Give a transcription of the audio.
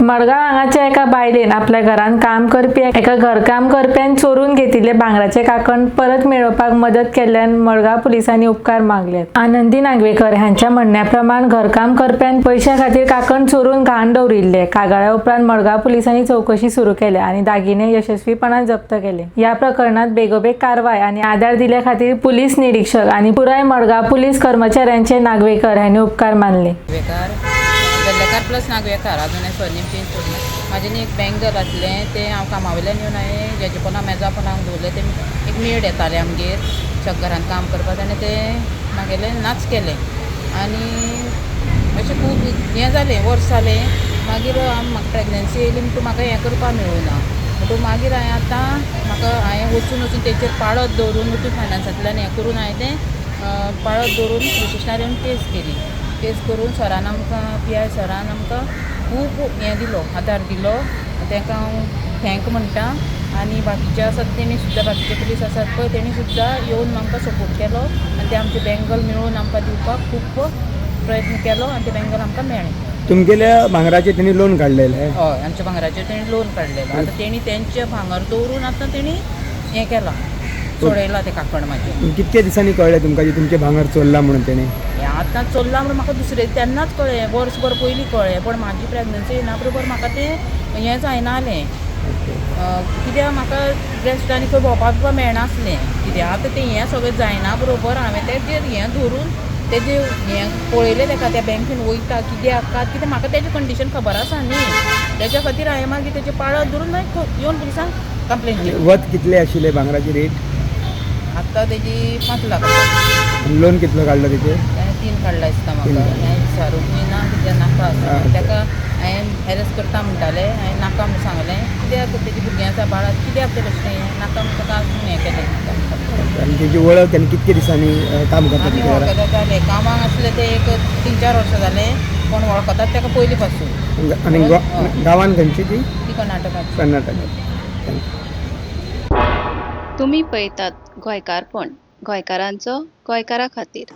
मडगाव हांगाच्या एका बायलेन आपल्या घरान काम करपी एका घरकाम करप्यान चोरून घेतिल्ले भांगराचे काकण परत मेळोवपाक मदत केल्ल्यान मडगाव पुलिसांनी उपकार मागल्यात। आनंदी नागवेकर हांच्या म्हणण्याप्रमाण घरकाम करप्यान पैशा खातीर काकण चोरून घाण दवरिल्ले। कागाळ्या उपरांत मडगाव पुलिसांनी चौकशी सुरू केल्या आणि दागिने यशस्वीपणान जप्त केले। या प्रकरणात बेगोबेग कारवाय आणि आधार दिल्या खातीर पोलीस निरीक्षक आणि पुराय मडगाव पोलीस कर्मचाऱ्यांचे नागवेकर हांनी उपकार मानले। वेल्लेकार प्लस नागवेकार अजून सरनेम चेंज करून म्हाजें एक बँगल आसलें तें हांव कामा वयल्यान येवन हांवें जेजे पोना मेजा पोनाक दवरलें तें एक मेड येतालें आमगेर घरान काम करपाक आनी तें म्हागेलें नाच केलें आनी अशें खूब हें जालें वर्स जालें। मागीर म्हाका प्रेग्नन्सी येयली म्हणटून म्हाका हें करपाक मेळूना म्हणटून मागीर हांवें आतां हांवें वचून तेचेर पाळत दवरून मुथूट फायनान्सांतल्यान हें करून हांवें तें पाळत दवरून पुलीस स्टेशनार येवन केस केली। केस करून सरान आमकां PI सरान आमकां खूब हें दिलो आदार दिलो ताका हांव थँक म्हणटा। आनी बाकीचे आसात तेणी सुद्दां बाकीचे पुलीस आसात पळय तेणी सुद्दां येवन आमकां सपोर्ट केलो आनी ते आमचे बँगल मेळोवन आमकां दिवपाक खूब प्रयत्न केलो आनी ते बँगल आमकां मेळ्ळें। तुमगेल्या भांगराचे तेणी लोन काडलेले? हय आमच्या भांगराचेर तेणी लोन काडलेलो। आतां तेणी तेंचे भांगर दवरून आतां तेणी हें केलां सोडयला तें काकण म्हाजें। कितके दिसांनी कळ्ळें तुमकां तुमचे भांगर चोरला म्हणून तेणी? आतां चोरला म्हणून म्हाका दुसरे तेन्नाच कळ्ळें वर्सभर पयलीं कळ्ळें पण म्हाजी प्रेग्नन्सी येना बरोबर म्हाका तें हें जायनासलें कित्याक म्हाका रेस्ट आनी खंय भोंवपाक मेळनासलें कित्याक आतां तें हें सगळें जायना बरोबर हांवें तेजेर हें धरून तेजें हें पळयलें ताका त्या बँकेन वयता कित्याक कित्याक म्हाका तेजें कंडीशन खबर आसा न्ही तेज्या खातीर हांवें मागीर तेजें पाळत धरून मागीर येवन पुलिसांक कंप्लेन केली। वत कितले आशिल्ले भांगराची रेट? आतां तेजी 5 लाख लोन कितलो काडलो तेजेर? 3 काडला दिसता म्हाका हांवें विचारूंक ना कित्याक नाका ताका हांवें हॅरेस करता म्हणटालें हांवें नाका म्हूण सांगलें कित्याक तेजी भुरगीं आसा बाळा कित्याक तें तशें नाका म्हणून ताका हें केलें। आनी तेजी वळख तेणी कितके दिसांनी काम करता? आमी वळखता जालें कामाक आसलें तें एक 3-4 वर्सां जालें पण वळखतात ताका पयलीं पासून। आनी गांवान खंयची ती? कर्नाटकाची। कर्नाटकाची। तुम्ही पळयतात गोंयकारपण गोंयकारांचो गोंयकारा खातीर।